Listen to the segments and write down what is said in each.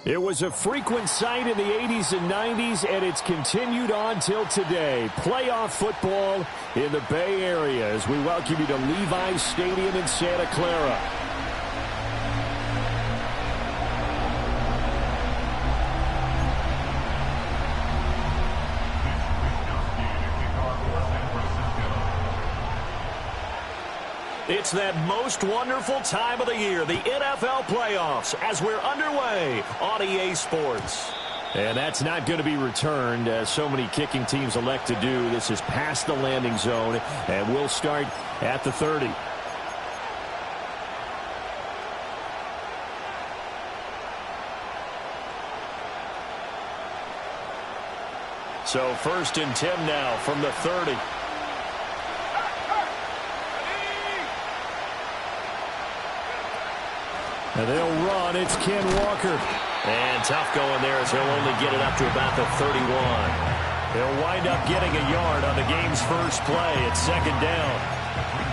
It was a frequent sight in the 80s and 90s, and it's continued on till today. Playoff football in the Bay Area as we welcome you to Levi's Stadium in Santa Clara. It's that most wonderful time of the year, the NFL playoffs, as we're underway on EA Sports. And that's not going to be returned, as so many kicking teams elect to do. This is past the landing zone, and we'll start at the 30. So 1st and 10 now from the 30. And they'll run. It's Ken Walker. And tough going there as he'll only get it up to about the 31. They'll wind up getting a yard on the game's first play. It's 2nd down.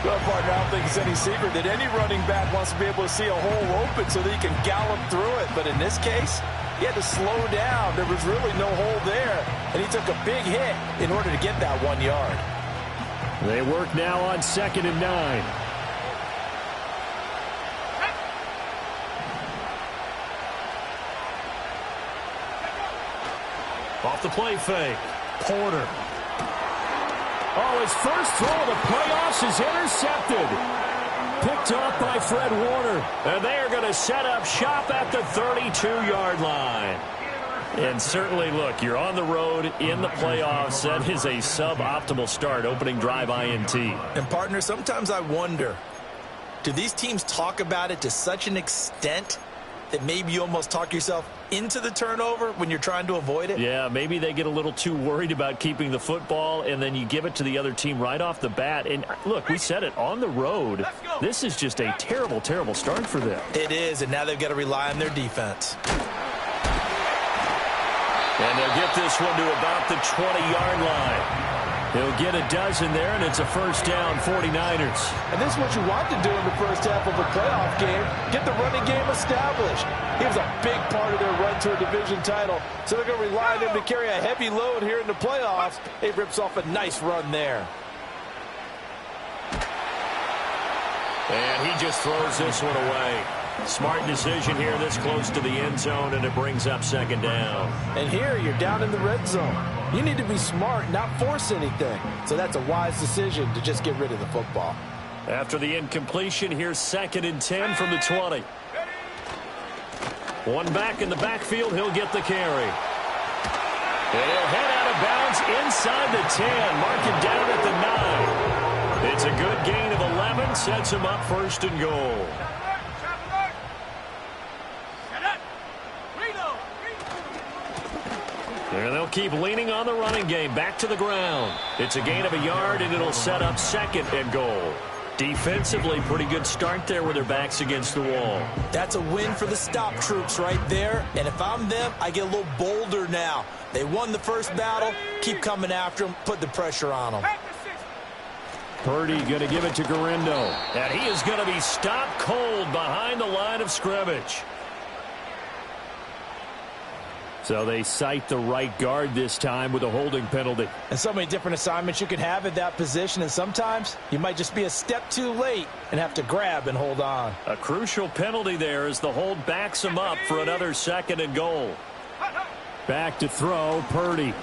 Well, partner, I don't think it's any secret that any running back wants to be able to see a hole open so that he can gallop through it. But in this case, he had to slow down. There was really no hole there. And he took a big hit in order to get that 1 yard. They work now on 2nd and 9. Off the play fake. Porter. Oh, his first throw of the playoffs is intercepted. Picked off by Fred Warner. And they are going to set up shop at the 32-yard line. And certainly, look, you're on the road in the playoffs. That is a suboptimal start, opening drive INT. And, partner, sometimes I wonder, do these teams talk about it to such an extent that maybe you almost talk yourself into the turnover when you're trying to avoid it? Yeah, maybe they get a little too worried about keeping the football, and then you give it to the other team right off the bat. And, look, we said it, on the road, this is just a terrible, terrible start for them. It is, and now they've got to rely on their defense. And they'll get this one to about the 20-yard line. He'll get a dozen there, and it's a 1st down, 49ers. And this is what you want to do in the first half of a playoff game. Get the running game established. He was a big part of their run to a division title, so they're going to rely on him to carry a heavy load here in the playoffs. He rips off a nice run there. And he just throws this one away. Smart decision here this close to the end zone, and it brings up 2nd down. And here you're down in the red zone. You need to be smart, not force anything. So that's a wise decision to just get rid of the football. After the incompletion, here's 2nd and 10 from the 20. One back in the backfield, he'll get the carry. And he'll head out of bounds inside the 10, mark it down at the 9. It's a good gain of 11, sets him up 1st and goal. And they'll keep leaning on the running game. Back to the ground. It's a gain of a yard, and it'll set up 2nd and goal. Defensively, pretty good start there with their backs against the wall. That's a win for the stop troops right there. And if I'm them, I get a little bolder now. They won the first battle. Keep coming after them. Put the pressure on them. Purdy going to give it to Garindo. And he is going to be stopped cold behind the line of scrimmage. So they cite the right guard this time with a holding penalty. And so many different assignments you can have at that position, and sometimes you might just be a step too late and have to grab and hold on. A crucial penalty there as the hold backs him up for another 2nd and goal. Back to throw, Purdy.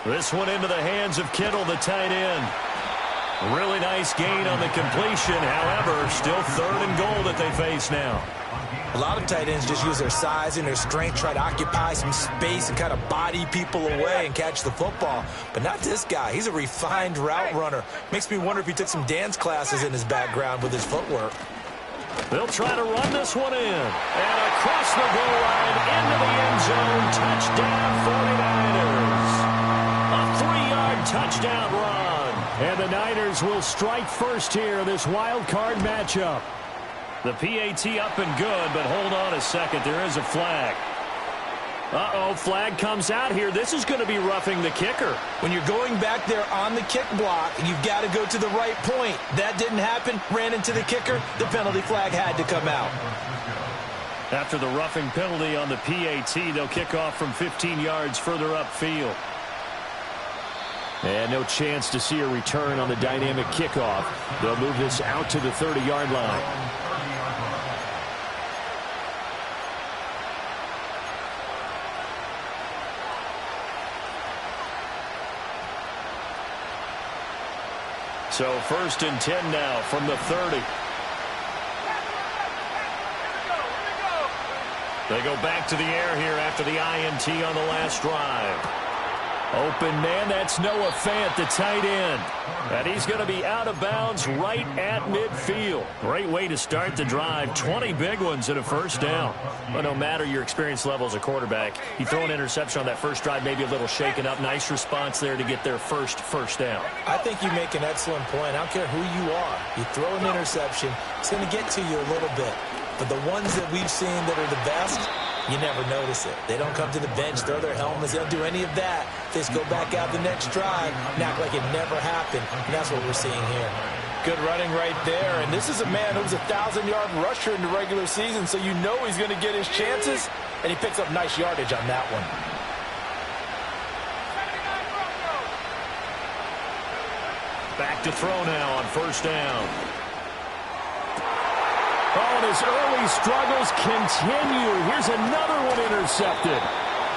This one into the hands of Kittle, the tight end. Really nice gain on the completion. However, still 3rd and goal that they face now. A lot of tight ends just use their size and their strength, try to occupy some space and kind of body people away and catch the football. But not this guy. He's a refined route runner. Makes me wonder if he took some dance classes in his background with his footwork. They'll try to run this one in. And across the goal line, into the end zone, touchdown 49ers. A 3-yard touchdown run. And the Niners will strike first here in this wild card matchup. The PAT up and good, but hold on a second. There is a flag. Uh-oh, flag comes out here. This is going to be roughing the kicker. When you're going back there on the kick block, you've got to go to the right point. That didn't happen. Ran into the kicker. The penalty flag had to come out. After the roughing penalty on the PAT, they'll kick off from 15 yards further upfield. And no chance to see a return on the dynamic kickoff. They'll move this out to the 30-yard line. So 1st and 10 now from the 30. They go back to the air here after the INT on the last drive. Open man, that's Noah Fant, the tight end. And he's going to be out of bounds right at midfield. Great way to start the drive. 20 big ones and a first down. But no matter your experience level as a quarterback, you throw an interception on that first drive, maybe a little shaken up. Nice response there to get their first down. I think you make an excellent point. I don't care who you are. You throw an interception, it's going to get to you a little bit. But the ones that we've seen that are the best, you never notice it. They don't come to the bench, throw their helmets. They don't do any of that. They just go back out the next drive and act like it never happened. And that's what we're seeing here. Good running right there. And this is a man who was a 1,000-yard rusher in the regular season, so you know he's going to get his chances. And he picks up nice yardage on that one. Back to throw now on first down. Oh, and his early struggles continue. Here's another one intercepted.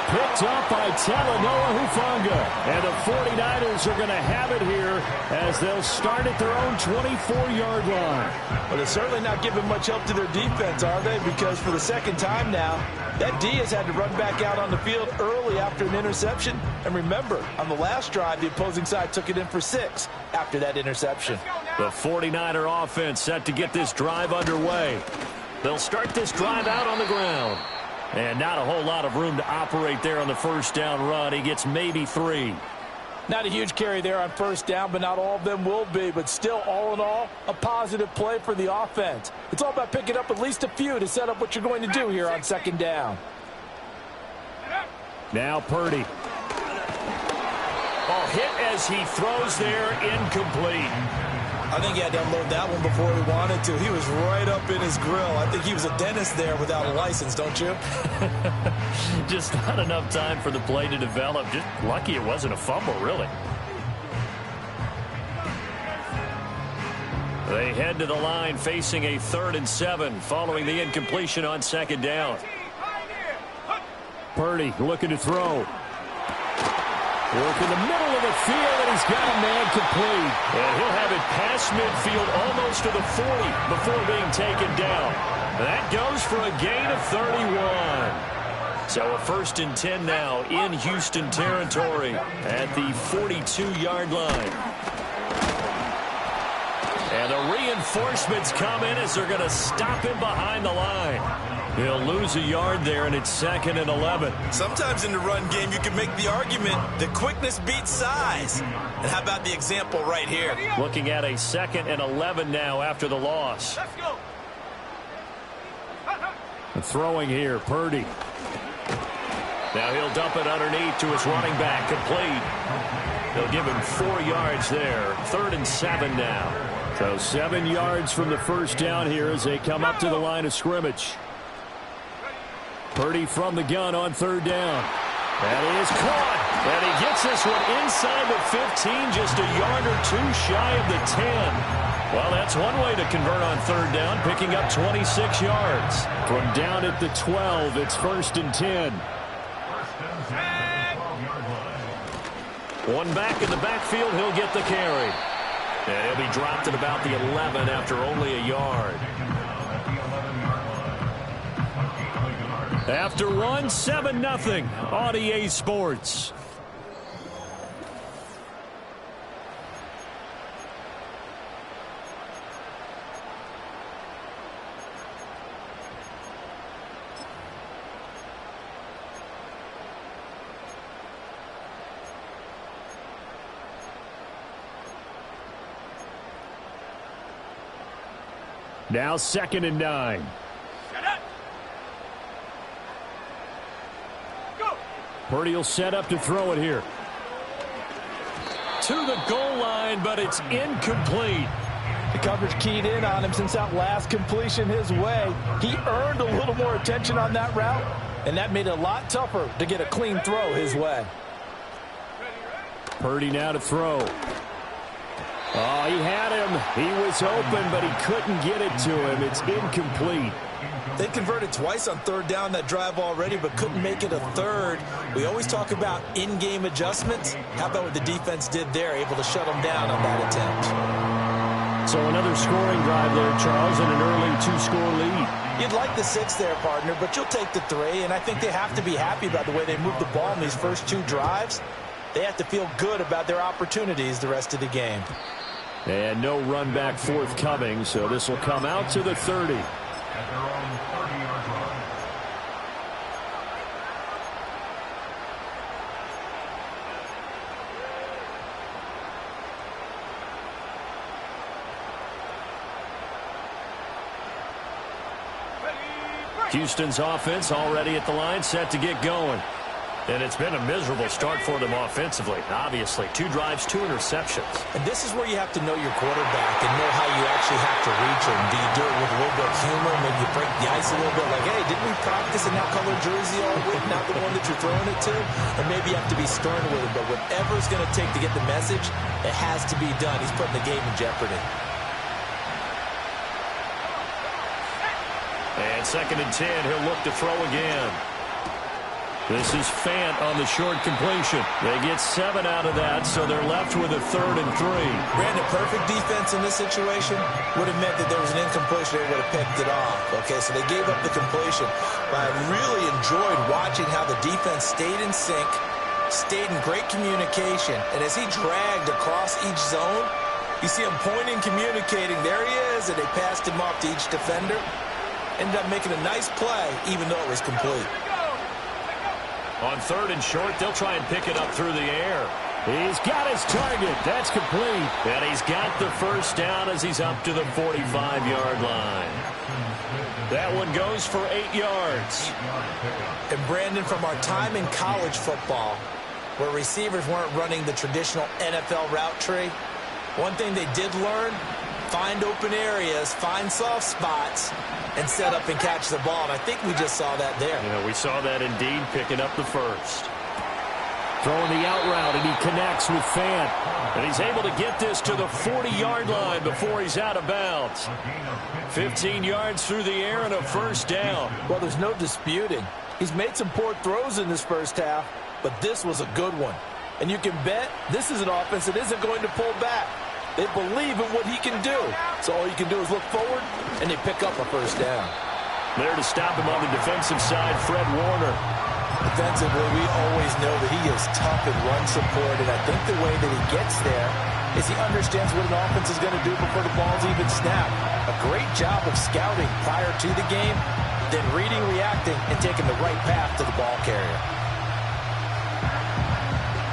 Picked up by Talanoa Hufanga. And the 49ers are going to have it here as they'll start at their own 24-yard line. Well, they're certainly not giving much help to their defense, are they? Because for the second time now, that D has had to run back out on the field early after an interception. And remember, on the last drive, the opposing side took it in for 6 after that interception. The 49er offense set to get this drive underway. They'll start this drive out on the ground. And not a whole lot of room to operate there on the first down run. He gets maybe 3. Not a huge carry there on first down, but not all of them will be. But still, all in all, a positive play for the offense. It's all about picking up at least a few to set up what you're going to do here on second down. Now Purdy. Oh, hit as he throws there, incomplete. I think he had to unload that one before he wanted to. He was right up in his grill. I think he was a dentist there without a license, don't you? Just not enough time for the play to develop. Just lucky it wasn't a fumble, really. They head to the line facing a 3rd and 7 following the incompletion on second down. Purdy looking to throw. Work in the middle of the field, and he's got a man complete. And he'll have it past midfield almost to the 40 before being taken down. That goes for a gain of 31. So a 1st and 10 now in Houston territory at the 42-yard line. And the reinforcements come in as they're going to stop him behind the line. He'll lose a yard there, and it's 2nd and 11. Sometimes in the run game, you can make the argument that quickness beats size. And how about the example right here? Looking at a 2nd and 11 now after the loss. Let's go. Throwing here, Purdy. Now he'll dump it underneath to his running back, complete. They'll give him 4 yards there. 3rd and 7 now. So 7 yards from the first down here as they come up to the line of scrimmage. Purdy from the gun on 3rd down. And he is caught. And he gets this one inside the 15, just a yard or 2 shy of the 10. Well, that's one way to convert on 3rd down, picking up 26 yards. From down at the 12, it's 1st and 10. One back in the backfield, he'll get the carry. And he'll be dropped at about the 11 after only a yard. After one, 7-0 on EA Sports. Now 2nd and 9. Purdy will set up to throw it here. To the goal line, but it's incomplete. The coverage keyed in on him since that last completion his way. He earned a little more attention on that route, and that made it a lot tougher to get a clean throw his way. Purdy now to throw. Oh, he had him. He was open, but he couldn't get it to him. It's incomplete. They converted twice on third down that drive already, but couldn't make it a third. We always talk about in-game adjustments. How about what the defense did there, able to shut them down on that attempt? So another scoring drive there, Charles, and an early 2-score lead. You'd like the 6 there, partner, but you'll take the 3, and I think they have to be happy about the way they moved the ball in these first 2 drives. They have to feel good about their opportunities the rest of the game. And no run back forthcoming, so this will come out to the 30. Houston's offense already at the line, set to get going. And it's been a miserable start for them offensively, obviously. 2 drives, 2 interceptions. And this is where you have to know your quarterback and know how you actually have to reach him. Do you do it with a little bit of humor? Maybe you break the ice a little bit like, hey, didn't we practice in that color jersey all week, not the one that you're throwing it to? And maybe you have to be stern with him. But whatever it's going to take to get the message, it has to be done. He's putting the game in jeopardy. And 2nd and 10, he'll look to throw again. This is Fant on the short completion. They get 7 out of that, so they're left with a 3rd and 3. Brandon, perfect defense in this situation would have meant that there was an incompletion. They would have picked it off. Okay, so they gave up the completion. But I really enjoyed watching how the defense stayed in sync, stayed in great communication. And as he dragged across each zone, you see him pointing, communicating. There he is, and they passed him off to each defender. Ended up making a nice play, even though it was complete. On 3rd and short, they'll try and pick it up through the air. He's got his target. That's complete. And he's got the first down as he's up to the 45-yard line. That one goes for 8 yards. And Brandon, from our time in college football, where receivers weren't running the traditional NFL route tree, one thing they did learn, find open areas, find soft spots, and set up and catch the ball. And I think we just saw that there. Yeah, we saw that indeed, picking up the first. Throwing the out route, and he connects with Fant. And he's able to get this to the 40-yard line before he's out of bounds. 15 yards through the air and a first down. Well, there's no disputing. He's made some poor throws in this first half, but this was a good one. And you can bet this is an offense that isn't going to pull back. They believe in what he can do. So all you can do is look forward, and they pick up a first down. There to stop him on the defensive side, Fred Warner. Defensively, we always know that he is tough in run support, and I think the way that he gets there is he understands what an offense is going to do before the ball's even snapped. A great job of scouting prior to the game, then reading, reacting, and taking the right path to the ball carrier.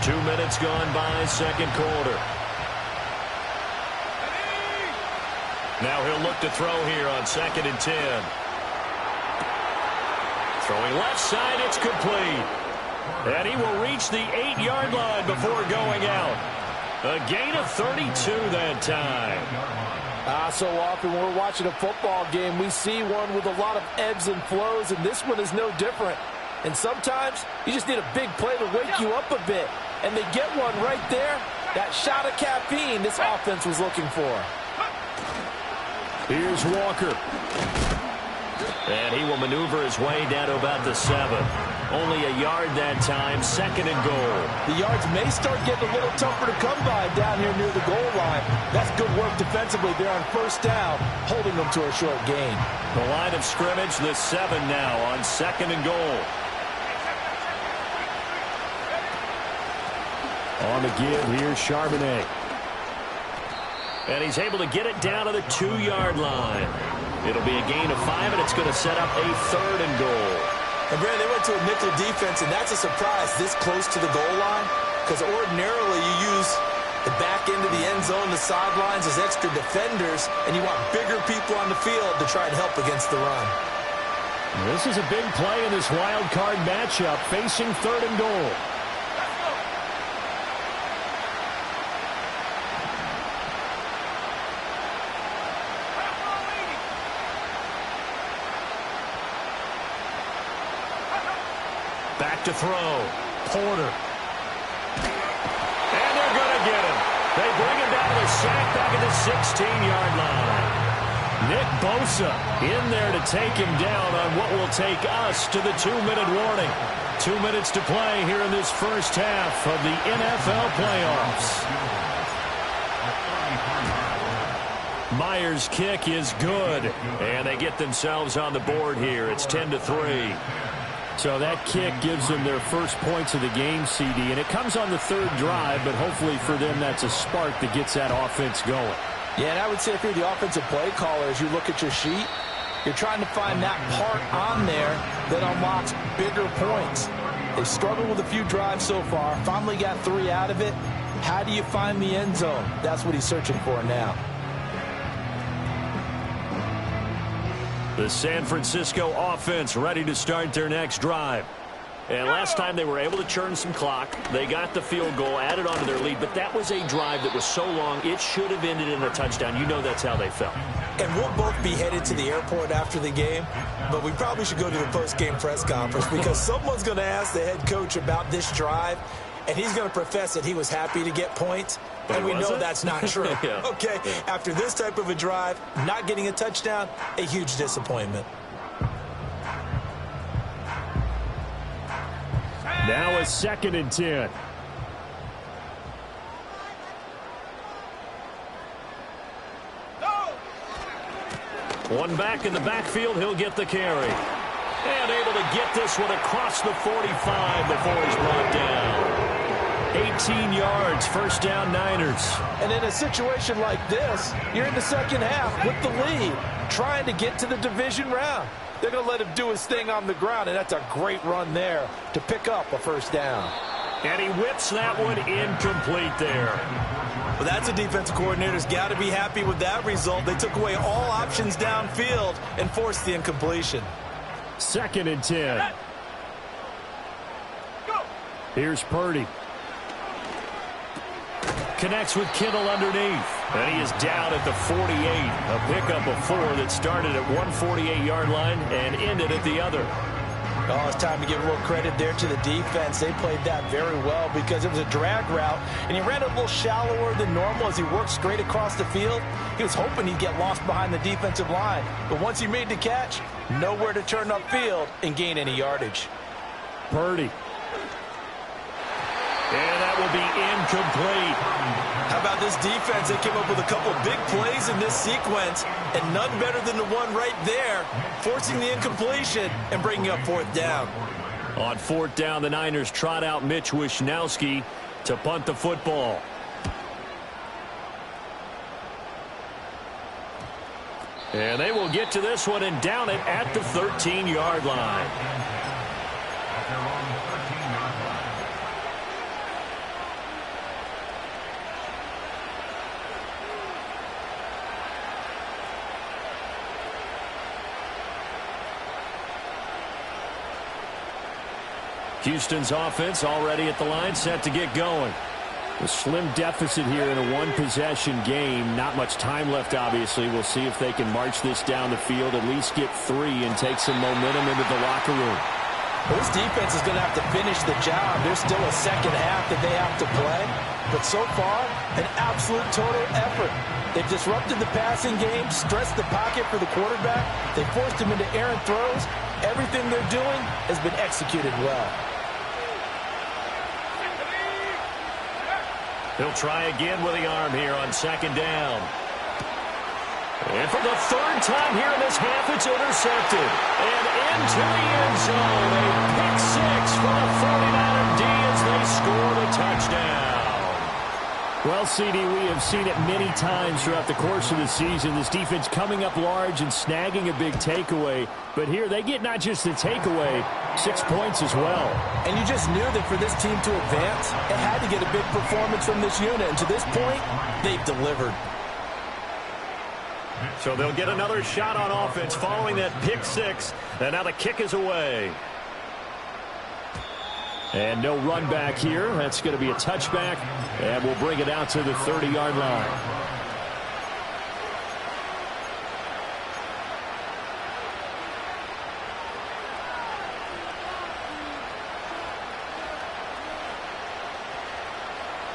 2 minutes gone by, second quarter. Now he'll look to throw here on 2nd and 10. Throwing left side, it's complete. And he will reach the 8-yard line before going out. A gain of 32 that time. So often when we're watching a football game, we see one with a lot of ebbs and flows, and this one is no different. And sometimes you just need a big play to wake you up a bit. And they get one right there. That shot of caffeine this offense was looking for. Here's Walker. And he will maneuver his way down to about the 7. Only a yard that time, 2nd and goal. The yards may start getting a little tougher to come by down here near the goal line. That's good work defensively there on first down, holding them to a short gain. The line of scrimmage, the 7 now on 2nd and goal. On the give, here's Charbonnet. And he's able to get it down to the 2-yard line. It'll be a gain of 5, and it's going to set up a 3rd and goal. And, Brandon, they went to a nickel defense, and that's a surprise this close to the goal line, because ordinarily you use the back end of the end zone, the sidelines as extra defenders, and you want bigger people on the field to try and help against the run. This is a big play in this wild card matchup, facing 3rd and goal. Back to throw. Porter. And they're going to get him. They bring him down to the sack back at the 16-yard line. Nick Bosa in there to take him down on what will take us to the 2-minute warning. 2 minutes to play here in this first half of the NFL playoffs. Myers' kick is good, and they get themselves on the board here. It's 10-3. So that kick gives them their first points of the game, CD, and it comes on the third drive, but hopefully for them that's a spark that gets that offense going. Yeah, and I would say if you're the offensive play caller, as you look at your sheet, you're trying to find that part on there that unlocks bigger points. They've struggled with a few drives so far, finally got 3 out of it. How do you find the end zone? That's what he's searching for now. The San Francisco offense ready to start their next drive. And last time they were able to churn some clock. They got the field goal, added on to their lead, but that was a drive that was so long it should have ended in a touchdown. You know that's how they felt. And we'll both be headed to the airport after the game, but we probably should go to the post-game press conference because someone's going to ask the head coach about this drive, and he's going to profess that he was happy to get points. And we know that's not true. Yeah. Okay, after this type of a drive, not getting a touchdown, a huge disappointment. Now a 2nd and 10. One back in the backfield, he'll get the carry. And able to get this one across the 45 before he's brought down. 18 yards, first down Niners. And in a situation like this, you're in the second half with the lead, trying to get to the division round. They're going to let him do his thing on the ground, and that's a great run there to pick up a first down. And he whips that one incomplete there. Well, that's a defensive coordinator's got to be happy with that result. They took away all options downfield and forced the incompletion. 2nd and 10. Here's Purdy. Connects with Kittle underneath. And he is down at the 48. A pickup of 4 that started at 148-yard line and ended at the other. Oh, it's time to give a little credit there to the defense. They played that very well because it was a drag route, and he ran a little shallower than normal as he worked straight across the field. He was hoping he'd get lost behind the defensive line, but once he made the catch, nowhere to turn upfield and gain any yardage. Purdy. And that will be incomplete. How about this defense? They came up with a couple of big plays in this sequence, and none better than the one right there, forcing the incompletion and bringing up 4th down. On 4th down, the Niners trot out Mitch Wishnowski to punt the football. And they will get to this one and down it at the 13-yard line. Houston's offense already at the line, set to get going. A slim deficit here in a one-possession game. Not much time left, obviously. We'll see if they can march this down the field, at least get 3 and take some momentum into the locker room. Well, this defense is going to have to finish the job. There's still a second half that they have to play. But so far, an absolute total effort. They've disrupted the passing game, stressed the pocket for the quarterback. They forced him into errant throws. Everything they're doing has been executed well. He'll try again with the arm here on 2nd down. And for the 3rd time here in this half, it's intercepted. And into the end zone. A pick 6 for the 49er D as they score the touchdown. Well, CD, we have seen it many times throughout the course of the season. This defense coming up large and snagging a big takeaway. But here they get not just the takeaway, 6 points as well. And you just knew that for this team to advance, it had to get a big performance from this unit. And to this point, they've delivered. So they'll get another shot on offense following that pick 6. And now the kick is away. And no run back here. That's going to be a touchback. And we'll bring it out to the 30-yard line.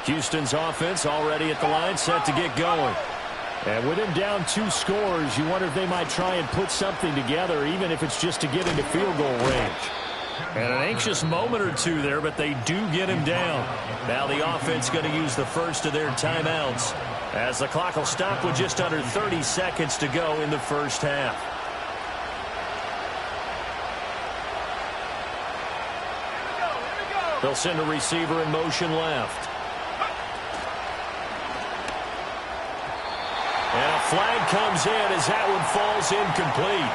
Houston's offense already at the line, set to get going. And with him down 2 scores, you wonder if they might try and put something together, even if it's just to get into field goal range. And an anxious moment or two there, but they do get him down. Now the offense going to use the first of their timeouts, as the clock will stop with just under 30 seconds to go in the first half. They'll send a receiver in motion left. And a flag comes in as that one falls incomplete.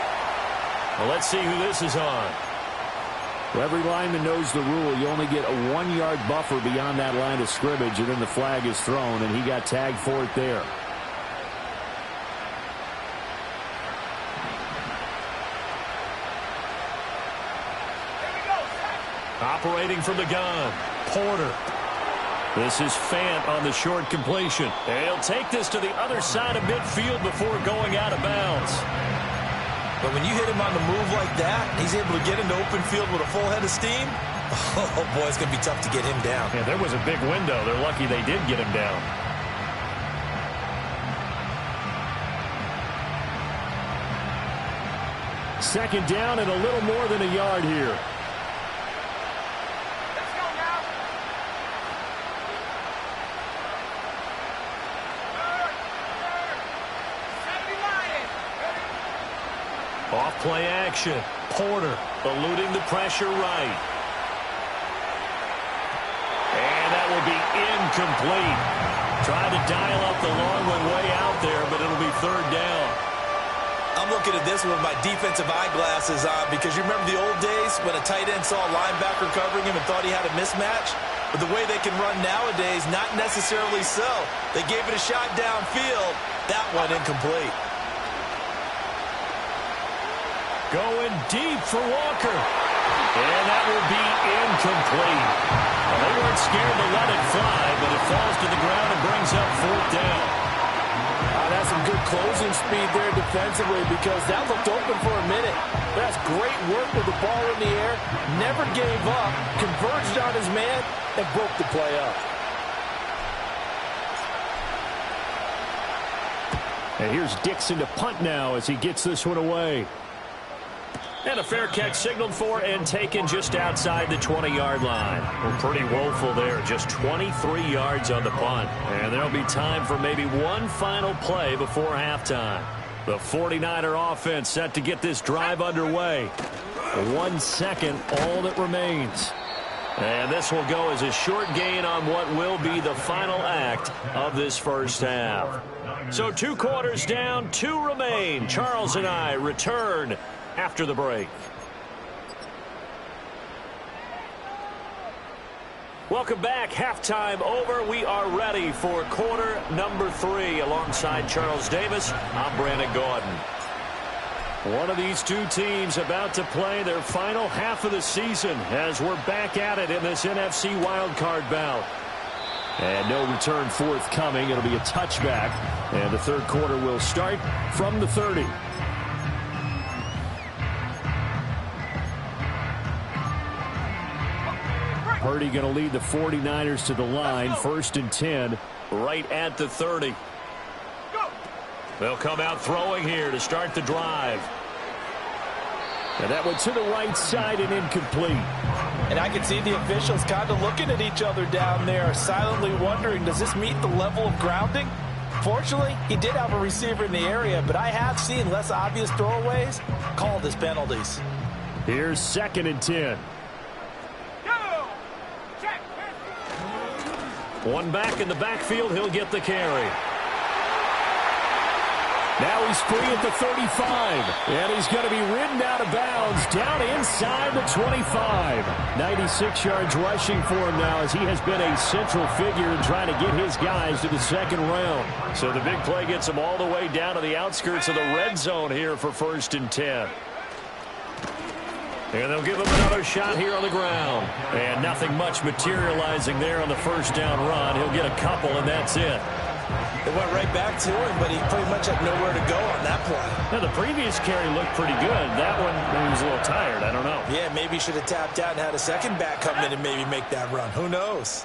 Well, let's see who this is on. Well, every lineman knows the rule. You only get a 1-yard buffer beyond that line of scrimmage, and then the flag is thrown, and he got tagged for it there. Operating from the gun, Porter. This is Fant on the short completion. And he'll take this to the other side of midfield before going out of bounds. But when you hit him on the move like that, he's able to get into open field with a full head of steam. Oh, boy, it's going to be tough to get him down. Yeah, there was a big window. They're lucky they did get him down. Second down and a little more than a yard here. Off play action. Porter eluding the pressure right. And that will be incomplete. Trying to dial up the long one way out there, but it'll be third down. I'm looking at this with my defensive eyeglasses on, because you remember the old days when a tight end saw a linebacker covering him and thought he had a mismatch? But the way they can run nowadays, not necessarily so. They gave it a shot downfield. That one incomplete. Going deep for Walker. And that will be incomplete. Well, they weren't scared to let it fly, but it falls to the ground and brings up fourth down. That's some good closing speed there defensively, because that looked open for a minute. That's great work with the ball in the air. Never gave up, converged on his man, and broke the play up. And here's Dixon to punt now as he gets this one away. And a fair catch signaled for and taken just outside the 20-yard line. Well, pretty woeful there. Just 23 yards on the punt. And there'll be time for maybe one final play before halftime. The 49er offense set to get this drive underway. 1 second, all that remains. And this will go as a short gain on what will be the final act of this first half. So 2 quarters down, 2 remain. Charles and I return after the break. Welcome back. Halftime over. We are ready for quarter number 3. Alongside Charles Davis, I'm Brandon Gordon. One of these 2 teams about to play their final half of the season as we're back at it in this NFC wildcard bout. And no return forthcoming. It'll be a touchback. And the third quarter will start from the 30. Purdy going to lead the 49ers to the line. 1st and 10, right at the 30. They'll come out throwing here to start the drive. And that one to the right side and incomplete. And I can see the officials kind of looking at each other down there, silently wondering, does this meet the level of grounding? Fortunately, he did have a receiver in the area, but I have seen less obvious throwaways called as penalties. Here's 2nd and 10. One back in the backfield, he'll get the carry. Now he's free at the 35, and he's going to be ridden out of bounds down inside the 25. 96 yards rushing for him now, as he has been a central figure in trying to get his guys to the second round. So the big play gets him all the way down to the outskirts of the red zone here for 1st and 10. And they'll give him another shot here on the ground. And nothing much materializing there on the first down run. He'll get a couple, and that's it. It went right back to him, but he pretty much had nowhere to go on that play. Now, the previous carry looked pretty good. That one, he was a little tired. I don't know. Yeah, maybe he should have tapped out and had a second back come in and maybe make that run. Who knows?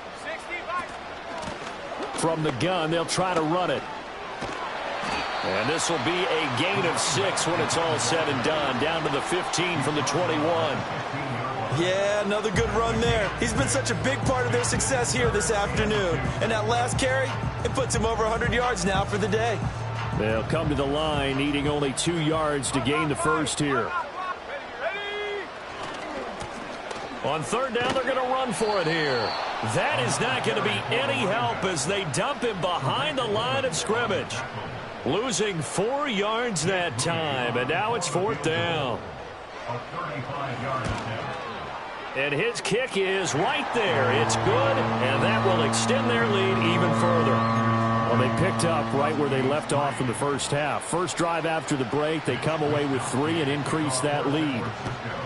From the gun, they'll try to run it. And this will be a gain of 6 when it's all said and done. Down to the 15 from the 21. Yeah, another good run there. He's been such a big part of their success here this afternoon. And that last carry, it puts him over 100 yards now for the day. They'll come to the line, needing only 2 yards to gain the first here. On third down, they're going to run for it here. That is not going to be any help as they dump him behind the line of scrimmage. Losing 4 yards that time, and now it's fourth down. And his kick is right there. It's good, and that will extend their lead even further. Well, they picked up right where they left off in the first half. First drive after the break, they come away with 3 and increase that lead.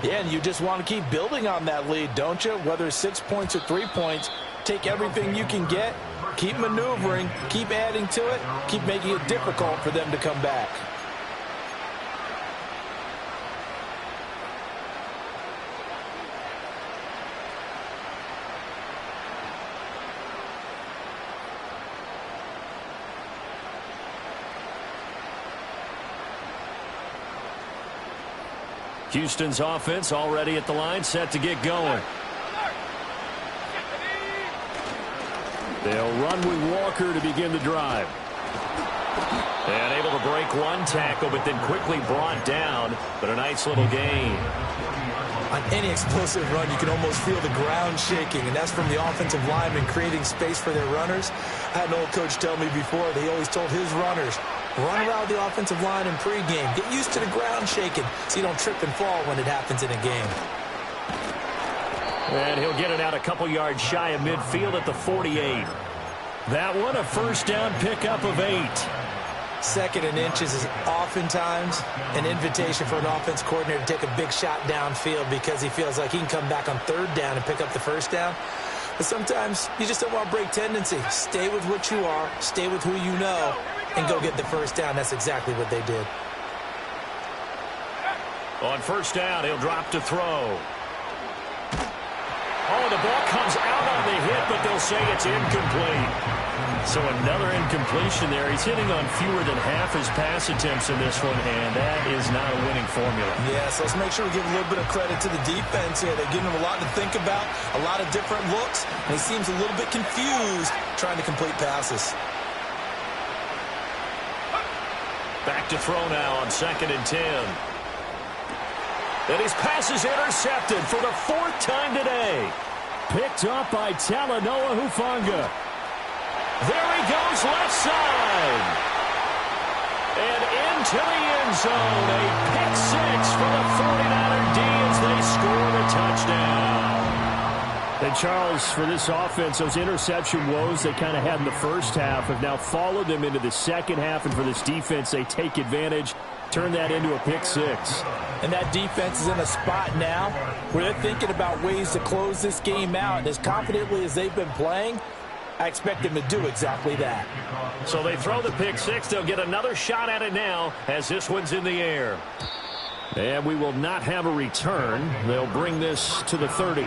Yeah, and you just want to keep building on that lead, don't you? Whether it's 6 points or 3 points, take everything you can get, keep maneuvering, keep adding to it, keep making it difficult for them to come back. Houston's offense already at the line, set to get going. They'll run with Walker to begin the drive. And able to break one tackle, but then quickly brought down. But a nice little gain. On any explosive run, you can almost feel the ground shaking, and that's from the offensive linemen creating space for their runners. I had an old coach tell me before, they always told his runners, run around the offensive line in pregame. Get used to the ground shaking so you don't trip and fall when it happens in a game. And he'll get it out a couple yards shy of midfield at the 48. That one, a first down pickup of 8. Second and inches is oftentimes an invitation for an offense coordinator to take a big shot downfield because he feels like he can come back on third down and pick up the first down. But sometimes you just don't want to break tendency. Stay with what you are, stay with who you know, and go get the first down. That's exactly what they did. On first down, he'll drop to throw. Oh, the ball comes out on the hit, but they'll say it's incomplete. So another incompletion there. He's hitting on fewer than half his pass attempts in this one, and that is not a winning formula. Yes, let's make sure we give a little bit of credit to the defense here. They're giving him a lot to think about, a lot of different looks, and he seems a little bit confused trying to complete passes. Back to throw now on 2nd and 10. And his pass is intercepted for the 4th time today. Picked up by Talanoa Hufanga. There he goes, left side. And into the end zone. A pick 6 for the 49er D as they score the touchdown. And Charles, for this offense, those interception woes they kind of had in the first half have now followed them into the second half. And for this defense, they take advantage, turn that into a pick 6. And that defense is in a spot now where they're thinking about ways to close this game out. And as confidently as they've been playing, I expect them to do exactly that. So they throw the pick 6. They'll get another shot at it now as this one's in the air. And we will not have a return. They'll bring this to the 30.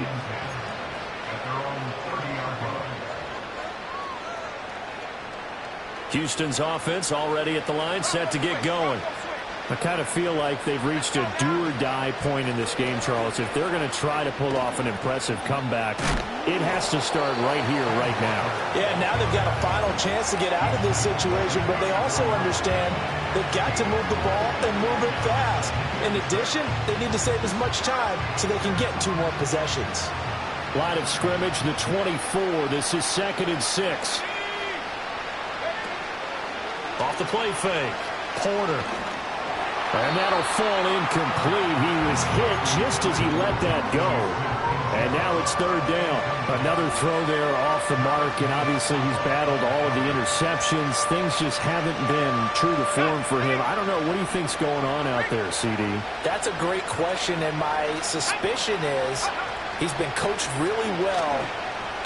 Houston's offense already at the line, set to get going. I kind of feel like they've reached a do-or-die point in this game, Charles. If they're going to try to pull off an impressive comeback, it has to start right here, right now. Yeah, now they've got a final chance to get out of this situation, but they also understand they've got to move the ball and move it fast. In addition, they need to save as much time so they can get 2 more possessions. Line of scrimmage, the 24. This is 2nd and 6. Off the play fake. Porter. And that'll fall incomplete. He was hit just as he let that go. And now it's 3rd down. Another throw there off the mark, and obviously he's battled all of the interceptions. Things just haven't been true to form for him. I don't know. What do you think's going on out there, CD? That's a great question, and my suspicion is he's been coached really well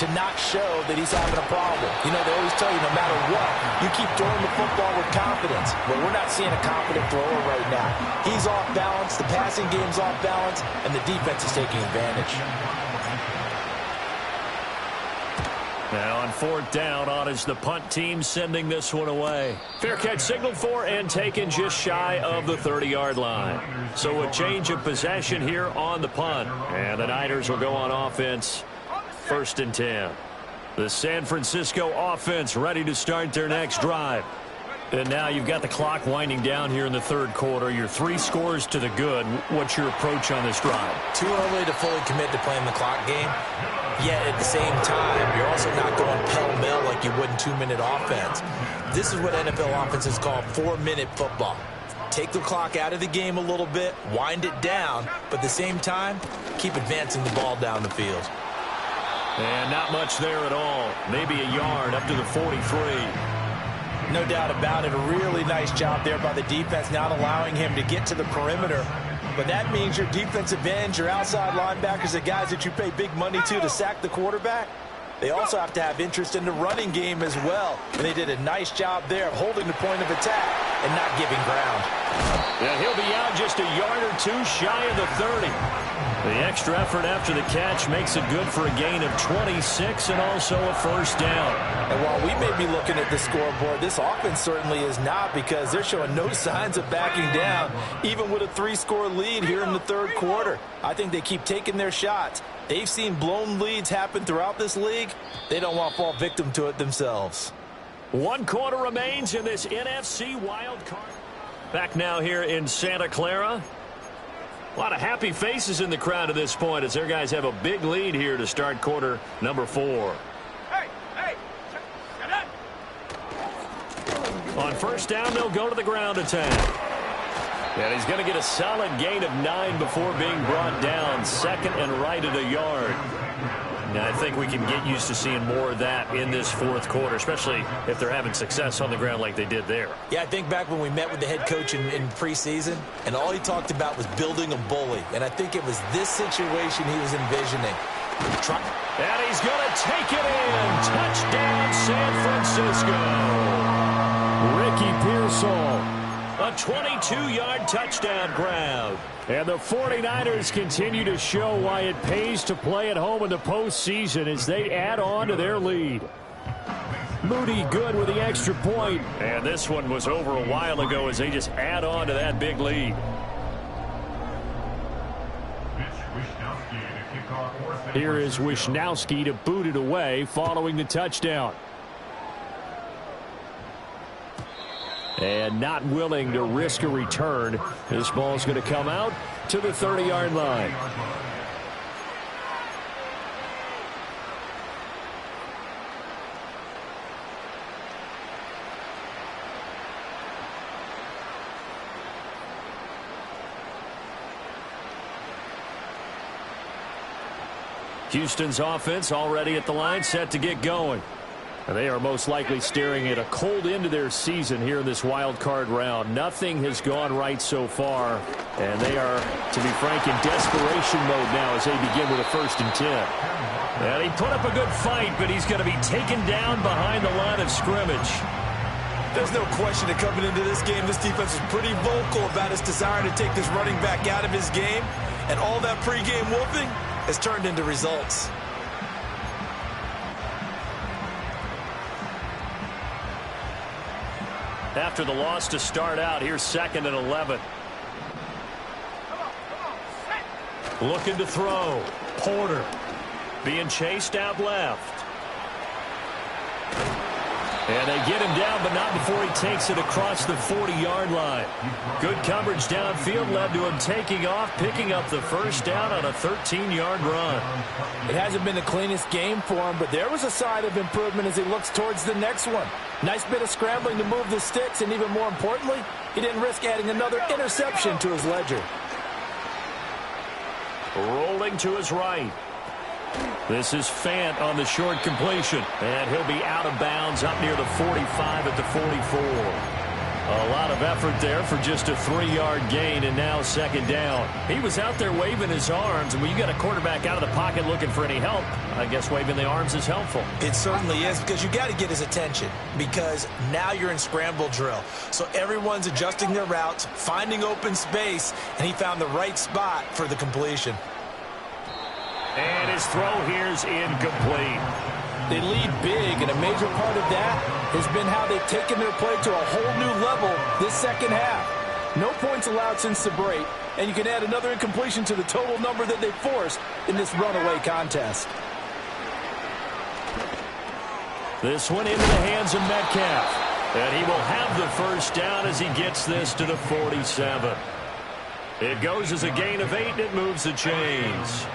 to not show that he's having a problem. You know, they always tell you no matter what, you keep throwing the football with confidence. But we're not seeing a confident thrower right now. He's off balance, the passing game's off balance, and the defense is taking advantage. Now on 4th down, on is the punt team sending this one away. Fair catch signaled for and taken just shy of the 30-yard line. So a change of possession here on the punt. And the Niners will go on offense, 1st and 10. The San Francisco offense ready to start their next drive. And now you've got the clock winding down here in the 3rd quarter. You're 3 scores to the good. What's your approach on this drive? Too early to fully commit to playing the clock game. Yet at the same time, you're also not going pell-mell like you would in 2-minute offense. This is what NFL offenses call 4-minute football. Take the clock out of the game a little bit, wind it down, but at the same time, keep advancing the ball down the field. And not much there at all. Maybe a yard up to the 43. No doubt about it. A really nice job there by the defense, not allowing him to get to the perimeter. But that means your defensive ends, your outside linebackers, the guys that you pay big money to sack the quarterback, they also have to have interest in the running game as well. And they did a nice job there of holding the point of attack and not giving ground. And he'll be out just a yard or 2 shy of the 30. The extra effort after the catch makes it good for a gain of 26 and also a 1st down. And while we may be looking at the scoreboard, this offense certainly is not, because they're showing no signs of backing down, even with a 3-score lead here in the 3rd quarter. I think they keep taking their shots. They've seen blown leads happen throughout this league. They don't want to fall victim to it themselves. 1 quarter remains in this NFC wild card. Back now here in Santa Clara. A lot of happy faces in the crowd at this point as their guys have a big lead here to start quarter number 4. On 1st down, they'll go to the ground attack. And he's going to get a solid gain of 9 before being brought down. 2nd and right at a yard. Now, I think we can get used to seeing more of that in this 4th quarter, especially if they're having success on the ground like they did there. Yeah, I think back when we met with the head coach in preseason, and all he talked about was building a bully. And I think it was this situation he was envisioning. And he's going to take it in. Touchdown, San Francisco. Ricky Pearsall. A 22-yard touchdown grab. And the 49ers continue to show why it pays to play at home in the postseason as they add on to their lead. Moody good with the extra point. And this one was over a while ago as they just add on to that big lead. Here is Wisnowski to boot it away following the touchdown. And not willing to risk a return. This ball's going to come out to the 30-yard line. Houston's offense already at the line, set to get going. And they are most likely staring at a cold end to their season here in this wild card round. Nothing has gone right so far. And they are, to be frank, in desperation mode now as they begin with a 1st and 10. And he put up a good fight, but he's going to be taken down behind the line of scrimmage. There's no question that coming into this game, this defense is pretty vocal about its desire to take this running back out of his game. And all that pregame whooping has turned into results. After the loss to start out, here's 2nd and 11. Looking to throw. Porter being chased out left. And they get him down, but not before he takes it across the 40-yard line. Good coverage downfield led to him taking off, picking up the 1st down on a 13-yard run. It hasn't been the cleanest game for him, but there was a sign of improvement as he looks towards the next one. Nice bit of scrambling to move the sticks, and even more importantly, he didn't risk adding another interception to his ledger. Rolling to his right. This is Fant on the short completion. And he'll be out of bounds up near the 45 at the 44. A lot of effort there for just a 3-yard gain, and now 2nd down. He was out there waving his arms, and when you got a quarterback out of the pocket looking for any help, I guess waving the arms is helpful. It certainly is, because you got to get his attention, because now you're in scramble drill. So everyone's adjusting their routes, finding open space, and he found the right spot for the completion. And his throw here's incomplete. They lead big, and a major part of that has been how they've taken their play to a whole new level this second half. No points allowed since the break, and you can add another incompletion to the total number that they forced in this runaway contest. This one into the hands of Metcalf. And he will have the first down as he gets this to the 47. It goes as a gain of 8, and it moves the chains.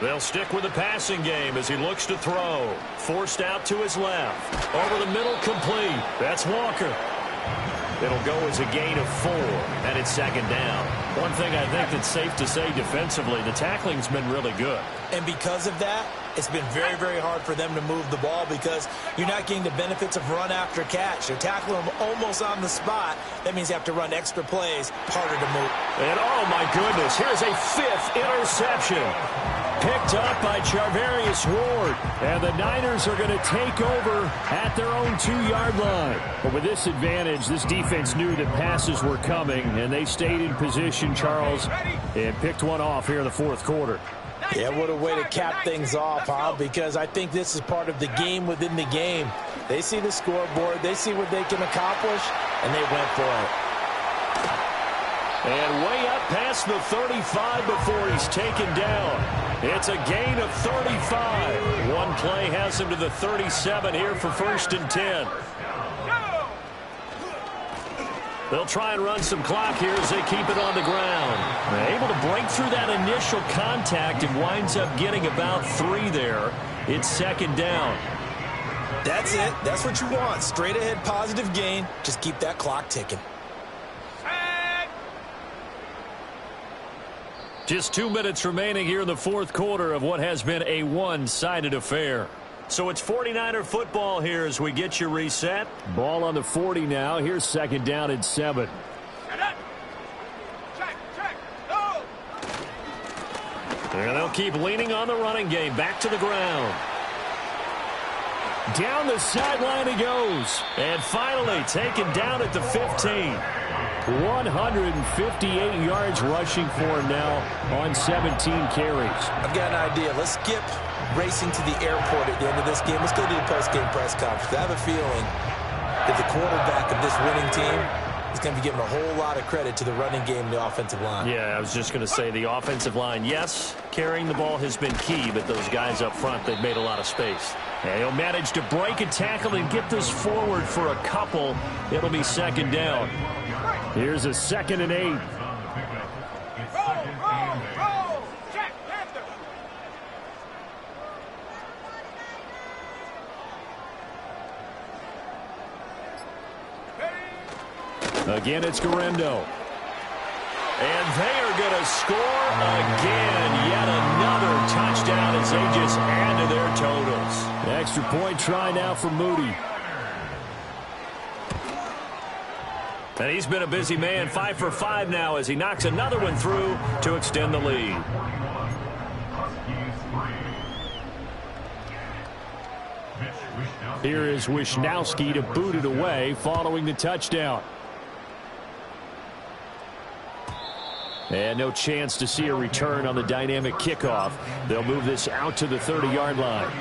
They'll stick with the passing game as he looks to throw. Forced out to his left. Over the middle, complete. That's Walker. It'll go as a gain of 4, and it's second down. One thing I think that's safe to say defensively, the tackling's been really good. And because of that, it's been very, very hard for them to move the ball because you're not getting the benefits of run after catch. You're tackling them almost on the spot. That means you have to run extra plays, harder to move. And oh my goodness, here's a 5th interception. Picked up by Charvarius Ward. And the Niners are going to take over at their own 2-yard line. But with this advantage, this defense knew that passes were coming, and they stayed in position, Charles, and picked one off here in the fourth quarter. Yeah, what a way to cap things off, huh? Because I think this is part of the game within the game. They see the scoreboard, they see what they can accomplish, and they went for it. And way up past the 35 before he's taken down. It's a gain of 35. One play has him to the 37 here for 1st and 10. They'll try and run some clock here as they keep it on the ground. They're able to break through that initial contact and winds up getting about 3 there. It's second down. That's it. That's what you want. Straight ahead positive gain. Just keep that clock ticking. Just 2 minutes remaining here in the fourth quarter of what has been a one-sided affair. So it's 49er football here as we get you reset. Ball on the 40 now. Here's second down and 7. And they'll keep leaning on the running game. Back to the ground. Down the sideline he goes. And finally taken down at the 15. 158 yards rushing for him now on 17 carries. I've got an idea. Let's skip racing to the airport at the end of this game. Let's go to the post-game press conference. I have a feeling that the quarterback of this winning team is going to be giving a whole lot of credit to the running game and the offensive line. Yeah, I was just going to say the offensive line, yes, carrying the ball has been key, but those guys up front, they've made a lot of space. And he'll manage to break a tackle and get this forward for a couple. It'll be second down. Here's a 2nd and 8. Again, it's Garendo. And they are going to score again. Yet another touchdown as they just add to their totals. Extra point try now for Moody. And he's been a busy man, 5 for 5 now as he knocks another one through to extend the lead. Here is Wisnowski to boot it away following the touchdown. And no chance to see a return on the dynamic kickoff. They'll move this out to the 30-yard line.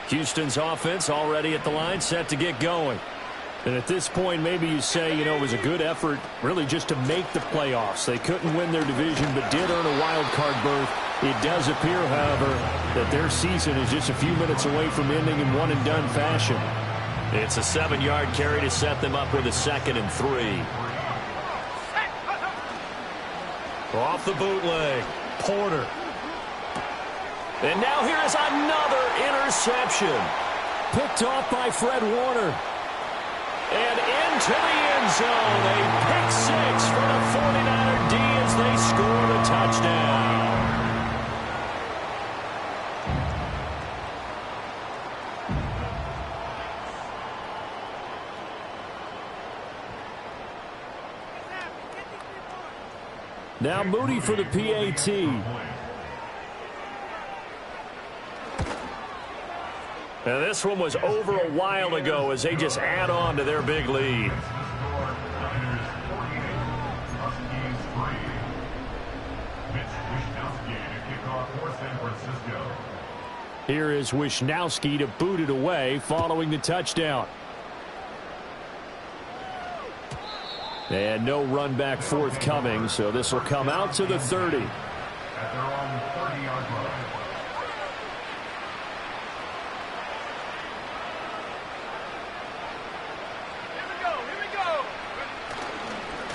Houston's offense already at the line, set to get going. And at this point, maybe you say, it was a good effort really just to make the playoffs. They couldn't win their division, but did earn a wild card berth. It does appear, however, that their season is just a few minutes away from ending in one-and-done fashion. It's a 7-yard carry to set them up with a 2nd and 3. Off the bootleg, Porter. And now here is another interception. Picked off by Fred Warner. And into the end zone. A pick 6 for the 49er D as they score the touchdown. Now Moody for the PAT. Now this one was over a while ago as they just add on to their big lead. Here is Wisnowski to boot it away following the touchdown. And no run back forthcoming, so this will come out to the 30. At their own 30-yard line.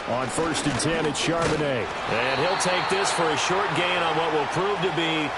On 1st and 10, it's Charbonnet. And he'll take this for a short gain on what will prove to be